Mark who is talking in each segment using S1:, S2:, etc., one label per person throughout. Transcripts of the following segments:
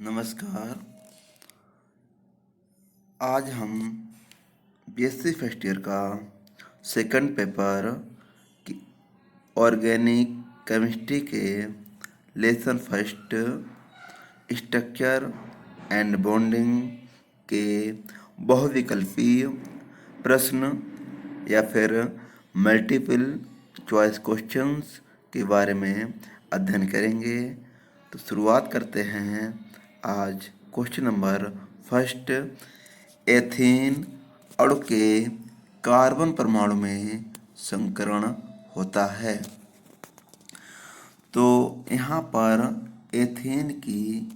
S1: नमस्कार। आज हम बीएससी फर्स्ट ईयर का सेकंड पेपर की ऑर्गेनिक केमिस्ट्री के lesson first structure and bonding के बहुविकल्पीय प्रश्न या फिर मल्टीपल चॉइस क्वेश्चंस के बारे में अध्ययन करेंगे। तो शुरुआत करते हैं। आज क्वेश्चन नंबर फर्स्ट, एथेन अणु के कार्बन परमाणु में संकरण होता है। तो यहाँ पर एथेन की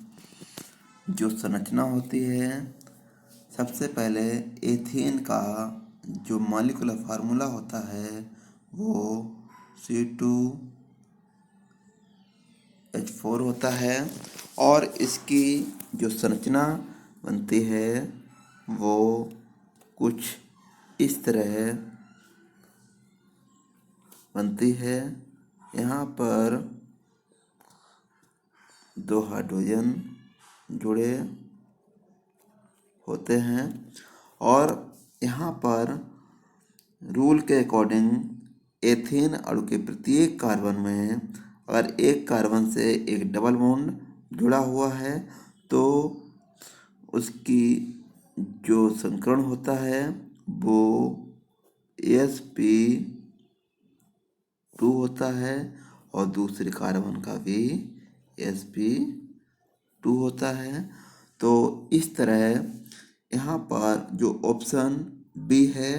S1: जो संरचना होती है, सबसे पहले एथेन का जो मॉलिक्यूलर फार्मूला होता है वो C2H4 होता है और इसकी जो संरचना बनती है वो कुछ इस तरह बनती है। यहाँ पर दो हाइड्रोजन जुड़े होते हैं और यहाँ पर रूल के अकॉर्डिंग एथेन अणु के प्रत्येक कार्बन में अगर एक कार्बन से एक डबल बॉन्ड जुड़ा हुआ है तो उसकी जो संकरण होता है वो sp2 होता है और दूसरे कार्बन का भी sp2 होता है। तो इस तरह यहाँ पर जो ऑप्शन बी है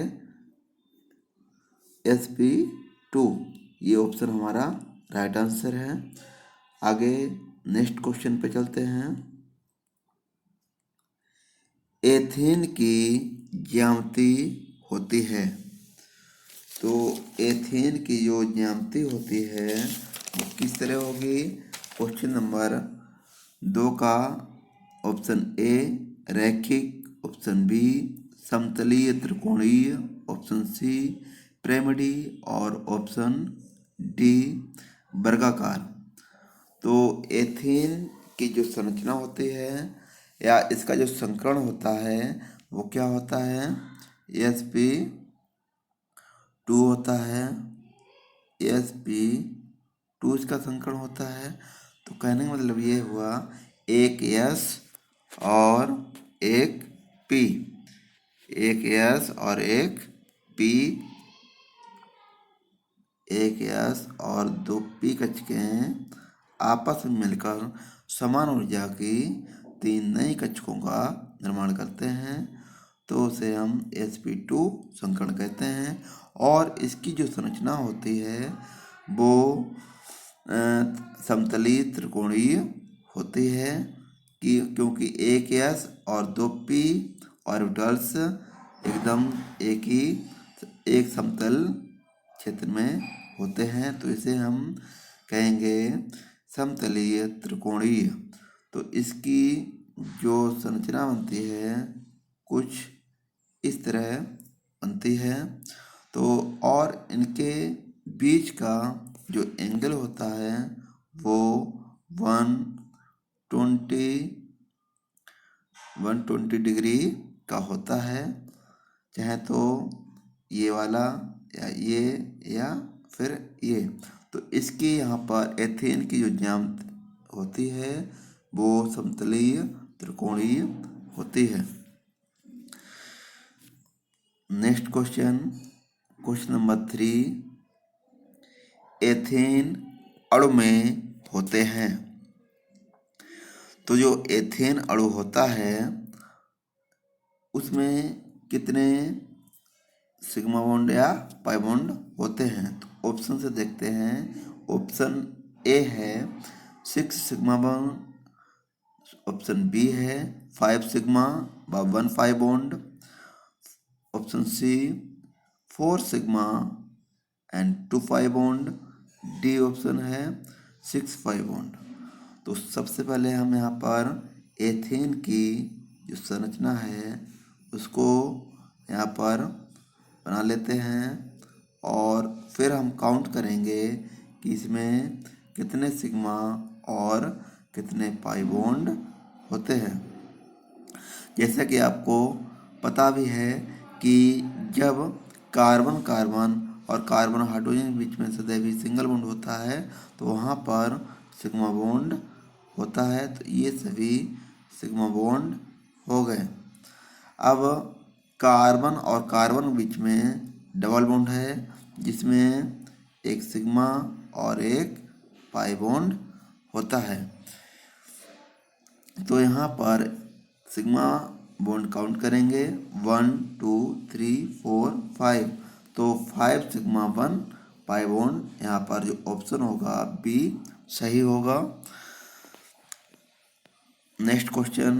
S1: sp2, ये ऑप्शन हमारा राइट आंसर है। आगे नेक्स्ट क्वेश्चन पे चलते हैं। एथेन की ज्यामिति होती है। तो एथेन की जो ज्यामिति होती है वो किस तरह होगी? क्वेश्चन नंबर 2 का ऑप्शन ए रैखिक, ऑप्शन बी समतलीय त्रिकोणीय, ऑप्शन सी पिरामिडी और ऑप्शन डी वर्गाकार। तो एथेन की जो संरचना होती है या इसका जो संकरण होता है वो क्या होता है? sp2 होता है। sp2 इसका संकरण होता है। तो कहने का मतलब ये हुआ एक S और एक P, एक S और एक P, एक S और दो P कक्षकें आपस में मिलकर समान ऊर्जा की 3 नई कक्षकों का निर्माण करते हैं। तो उसे हम sp2 संकरण कहते हैं और इसकी जो संरचना होती है वो समतलीय त्रिकोणीय होती है क्योंकि एक S और दो P ऑर्बिटल्स एकदम एक समतल क्षेत्र में होते हैं। तो इसे हम कहेंगे समतलीय त्रिकोणीय। तो इसकी जो संरचना बनती है कुछ इस तरह बनती है। तो और इनके बीच का जो एंगल होता है वो 120 डिग्री का होता है, चाहे तो ये वाला या फिर ये। तो इसकी यहाँ पर एथेन की जो ज्यामिति होती है वो समतलीय त्रिकोणीय होती है। नेक्स्ट क्वेश्चन नंबर 3, एथेन अणु में होते हैं। तो जो एथेन अणु होता है उसमें कितने सिग्मा बॉन्ड या पाई बॉन्ड होते हैं? तो ऑप्शन से देखते हैं। ऑप्शन ए है 6 सिग्मा बॉन्ड, ऑप्शन बी है 5 सिग्मा व 1 pi bond, option C 4 sigma and 2 pi bond, D option है 6 पाई बॉन्ड। तो सबसे पहले हम यहाँ पर एथेन की जो संरचना है उसको यहाँ पर बना लेते हैं और फिर हम काउंट करेंगे कि इसमें कितने सिग्मा और कितने पाई बॉन्ड होते हैं। जैसा कि आपको पता भी है कि जब कार्बन कार्बन और कार्बन हाइड्रोजन के बीच में सदैव ही सिंगल बॉन्ड होता है तो वहाँ पर सिग्मा बॉन्ड होता है। तो ये सभी सिग्मा बॉन्ड हो गए। अब कार्बन और कार्बन के बीच में डबल बॉन्ड है जिसमें एक सिग्मा और एक पाई बॉन्ड होता है। तो यहाँ पर सिग्मा बॉन्ड काउंट करेंगे 1 2 3 4 5। तो 5 सिग्मा 1 पाई बॉन्ड। यहाँ पर जो ऑप्शन होगा बी सही होगा। नेक्स्ट क्वेश्चन,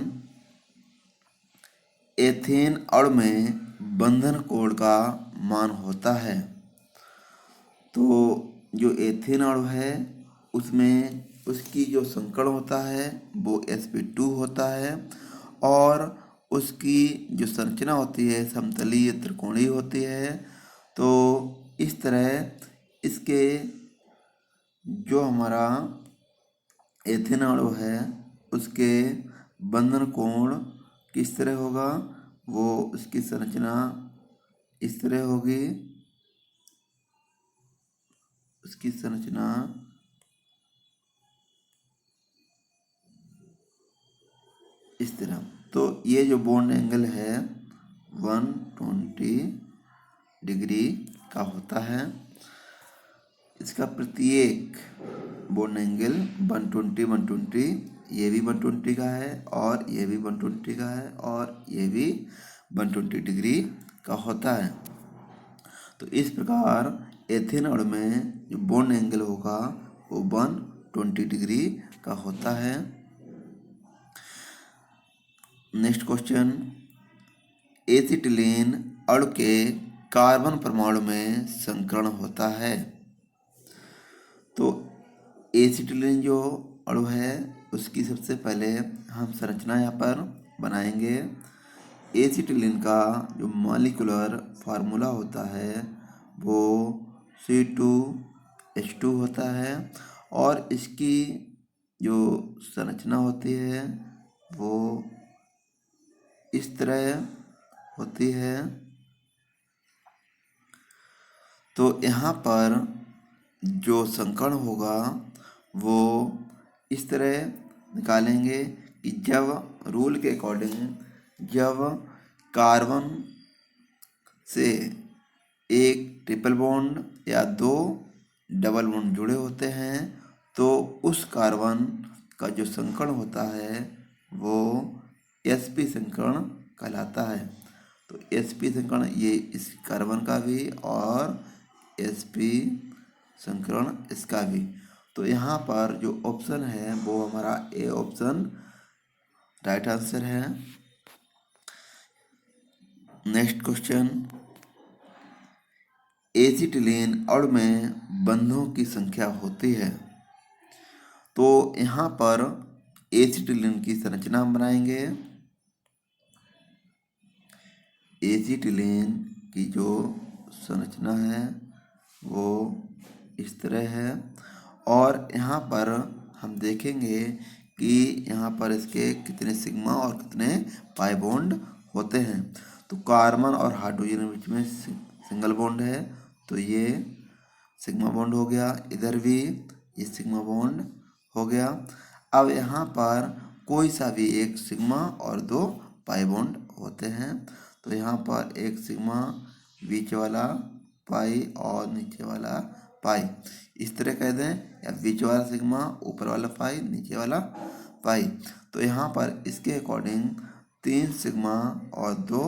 S1: एथेन अणु में बंधन कोण का मान होता है। तो जो एथेन अणु है उसमें उसकी जो संकरण होता है वो sp2 होता है और उसकी जो संरचना होती है समतलीय त्रिकोणीय होती है। तो इस तरह इसके जो हमारा एथेन अणु है उसके बंधन कोण किस तरह होगा, वो उसकी संरचना इस तरह होगी। उसकी संरचना इस तरह। तो ये जो बॉन्ड एंगल है 120 डिग्री का होता है। इसका प्रत्येक बॉन्ड एंगल 120 ये भी 120 का है और ये भी 120 का है और ये भी 120 डिग्री का होता है। तो इस प्रकार एथेन अणु में जो बॉन्ड एंगल होगा वो 120 डिग्री का होता है। नेक्स्ट क्वेश्चन, एसिटिलीन अणु के कार्बन परमाणु में संकरण होता है। तो एसिटिलीन जो अणु है उसकी सबसे पहले हम संरचना यहाँ पर बनाएंगे। एसिटिलीन का जो मॉलिक्यूलर फार्मूला होता है वो C2H2 होता है और इसकी जो संरचना होती है वो इस तरह होती है। तो यहाँ पर जो संकर्ण होगा वो इस तरह निकालेंगे कि जब रूल के अकॉर्डिंग जब कार्बन से एक ट्रिपल बॉन्ड या दो डबल बॉन्ड जुड़े होते हैं तो उस कार्बन का जो संकर्ण होता है वो sp संकर्ण कहलाता है। तो sp संकर्ण ये इस कार्बन का भी और sp संकर्ण इसका भी। तो यहाँ पर जो ऑप्शन है वो हमारा ए ऑप्शन राइट आंसर है। नेक्स्ट क्वेश्चन, एसिटिलीन अणु में बंधों की संख्या होती है। तो यहाँ पर एसिटिलीन की संरचना हम बनाएंगे। एसिटिलीन की जो संरचना है वो इस तरह है और यहाँ पर हम देखेंगे कि यहाँ पर इसके कितने सिग्मा और कितने पाई बॉन्ड होते हैं। तो कार्बन और हाइड्रोजन के बीच में सिंगल बॉन्ड है तो ये सिग्मा बॉन्ड हो गया, इधर भी ये सिग्मा बॉन्ड हो गया। अब यहाँ पर कोई सा भी एक सिग्मा और दो पाई बॉन्ड होते हैं। तो यहाँ पर एक सिग्मा बीच वाला पाई और नीचे वाला पाई इस तरह कह दें, या बीच वाला सिग्मा ऊपर वाला पाई नीचे वाला पाई। तो यहाँ पर इसके अकॉर्डिंग 3 सिग्मा और 2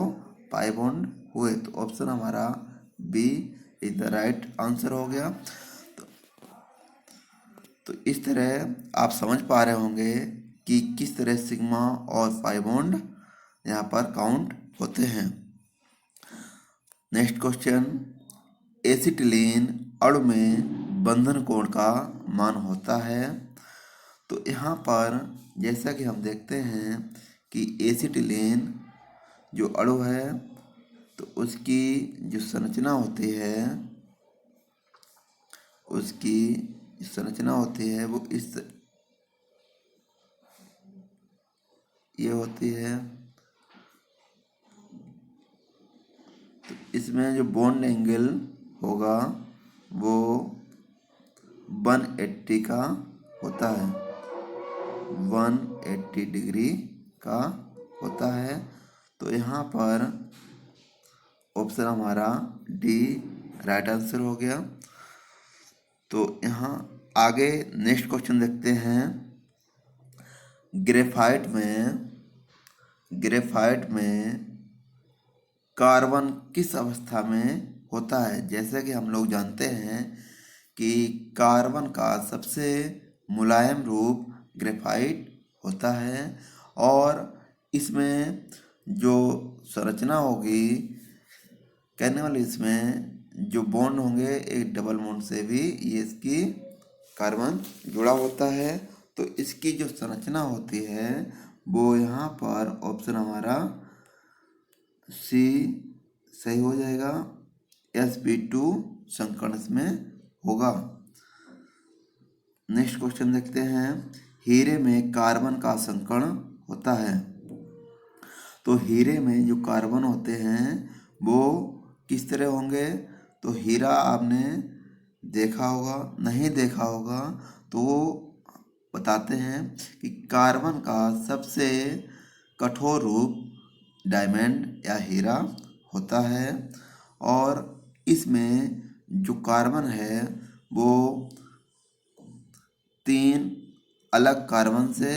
S1: पाई बॉन्ड हुए। तो ऑप्शन हमारा B is the right answer हो गया। तो इस तरह आप समझ पा रहे होंगे कि किस तरह सिग्मा और पाई बॉन्ड यहाँ पर काउंट होते हैं। नेक्स्ट क्वेश्चन, एसिटिलीन अणु में बंधन कोण का मान होता है। तो यहाँ पर जैसा कि हम देखते हैं कि एसिटिलीन जो अणु है तो उसकी जो संरचना होती है उसकी संरचना होती है वो ये होती है। तो इसमें जो बॉन्ड एंगल होगा वो 180 का होता है, 180 डिग्री का होता है। तो यहाँ पर ऑप्शन हमारा डी राइट आंसर हो गया। तो यहाँ आगे नेक्स्ट क्वेश्चन देखते हैं। ग्रेफाइट में कार्बन किस अवस्था में होता है? जैसे कि हम लोग जानते हैं कि कार्बन का सबसे मुलायम रूप ग्रेफाइट होता है और इसमें जो संरचना होगी, कहने वाले इसमें जो बॉन्ड होंगे एक डबल बॉन्ड से भी ये इसकी कार्बन जुड़ा होता है। तो इसकी जो संरचना होती है वो यहाँ पर ऑप्शन हमारा सी सही हो जाएगा, sp2 संकर्ण इसमें होगा। नेक्स्ट क्वेश्चन देखते हैं। हीरे में कार्बन का संकर्ण होता है। तो हीरे में जो कार्बन होते हैं वो किस तरह होंगे? तो हीरा आपने देखा होगा, नहीं देखा होगा तो वो बताते हैं कि कार्बन का सबसे कठोर रूप डायमंड या हीरा होता है और इसमें जो कार्बन है वो 3 अलग कार्बन से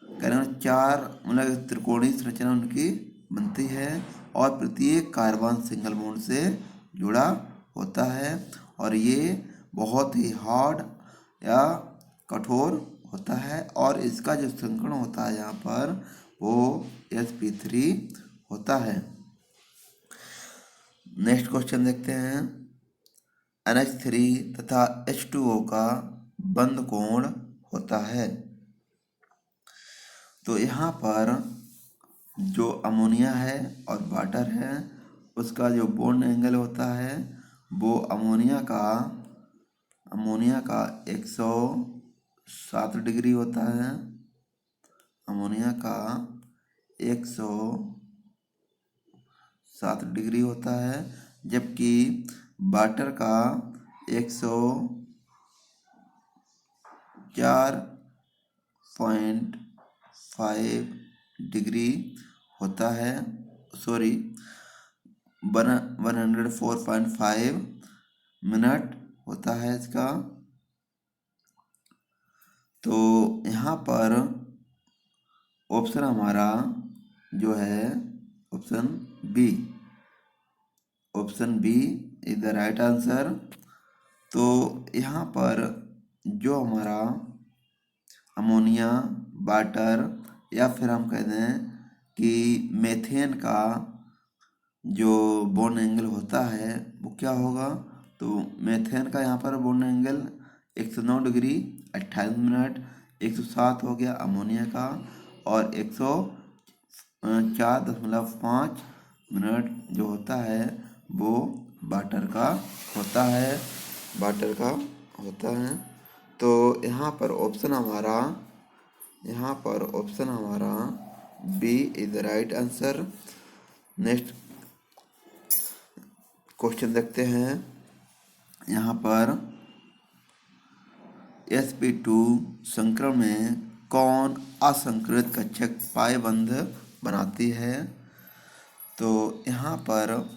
S1: करीबन 4 मतलब त्रिकोणीय संरचना उनकी बनती है और प्रत्येक कार्बन सिंगल बॉन्ड से जुड़ा होता है और ये बहुत ही हार्ड या कठोर होता है और इसका जो संकर्ण होता है यहाँ पर वो sp3 होता है। नेक्स्ट क्वेश्चन देखते हैं। NH3 तथा H2O का बंध कोण होता है। तो यहाँ पर जो अमोनिया है और वाटर है उसका जो बॉन्ड एंगल होता है वो अमोनिया का 107 डिग्री होता है। अमोनिया का 107 डिग्री होता है जबकि वाटर का 104.5 डिग्री होता है। सॉरी, 104.5 मिनट होता है इसका। तो यहाँ पर ऑप्शन हमारा जो है option B is the right answer. तो यहाँ पर जो हमारा अमोनिया, वाटर या फिर हम कहते हैं कि मेथेन का जो बॉन्ड एंगल होता है वो क्या होगा? तो मेथेन का यहाँ पर बॉन्ड एंगल 109 डिग्री 28 मिनट, 107 हो गया अमोनिया का और 104.5 मिनट जो होता है वो वाटर का होता है। तो यहाँ पर ऑप्शन हमारा B is the right answer. Next question देखते हैं। यहाँ पर sp2 संकरण में कौन असंकृत कक्षक पाई बंध बनाती है? तो यहाँ पर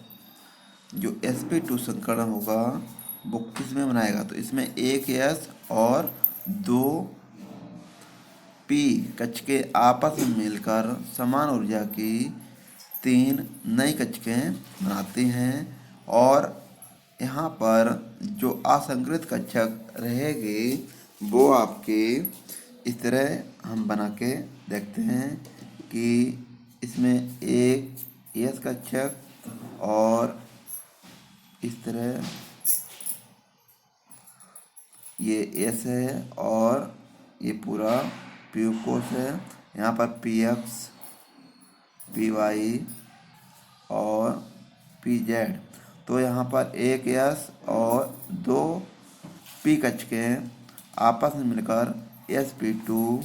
S1: जो sp2 संकरण होगा वो किस में बनाएगा? तो इसमें एक s और 2 p कक्षकें आपस में मिलकर समान ऊर्जा की 3 नई कक्षकें बनाती हैं और यहाँ पर जो असंकृत कक्षक रहेगी वो आपकी इस तरह हम बना के देखते हैं कि इसमें एक एस कक्षक और इस तरह ये एस है और ये पूरा पी कोश है। यहाँ पर पी एक्स, पी वाई और पी जेड। तो यहाँ पर एक एस और 2 पी कक्षकें आपस में मिलकर sp2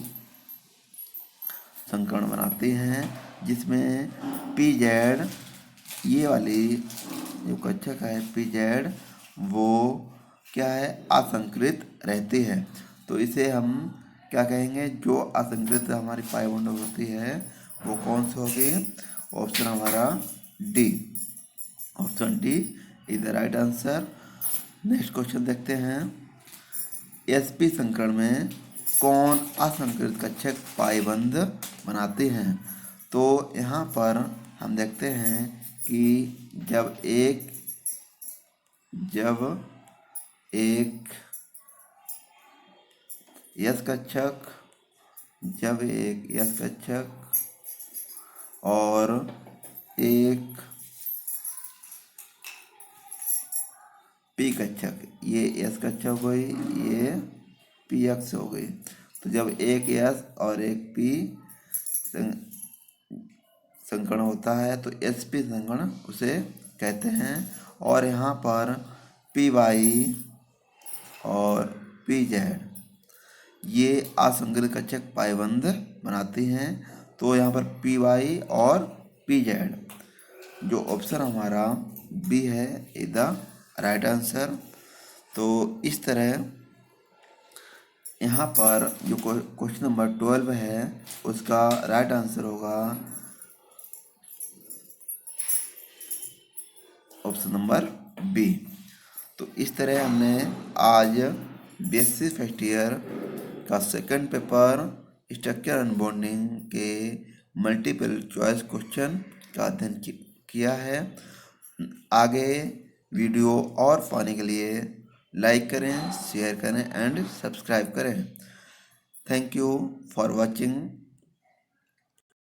S1: संकरण बनाते हैं, जिसमें पी जेड, ये वाली जो कक्षक है पी जेड, वो क्या है, असंकृत रहती है। तो इसे हम क्या कहेंगे, जो असंकृत हमारी पाई बॉन्ड होती है वो कौन सी होगी? ऑप्शन हमारा D, option D is the right answer. Next question देखते हैं, sp संकरण में कौन असंकृत कक्षक पाईबंद बनाते हैं? तो यहाँ पर हम देखते हैं कि जब एक यस कक्षक और एक पी कक्षक, ये एस कक्षक हो गई, ये पी एक्स हो गई। तो जब एक एस और एक पी संकरण होता है तो एस पी संकरण उसे कहते हैं। और यहाँ पर पी वाई और पी जेड ये असंकृत कक्षक पाईबंद बनाती हैं। तो यहाँ पर पी वाई और पी जेड, जो ऑप्शन हमारा बी है इज द राइट आंसर। तो इस तरह यहाँ पर जो क्वेश्चन नंबर 12 है उसका राइट आंसर होगा ऑप्शन नंबर बी। तो इस तरह हमने आज बीएससी फर्स्ट ईयर का second paper structure and bonding के मल्टीपल चॉइस क्वेश्चन का अध्ययन किया है। आगे वीडियो और पाने के लिए लाइक करें, शेयर करें एंड सब्सक्राइब करें। Thank you for watching.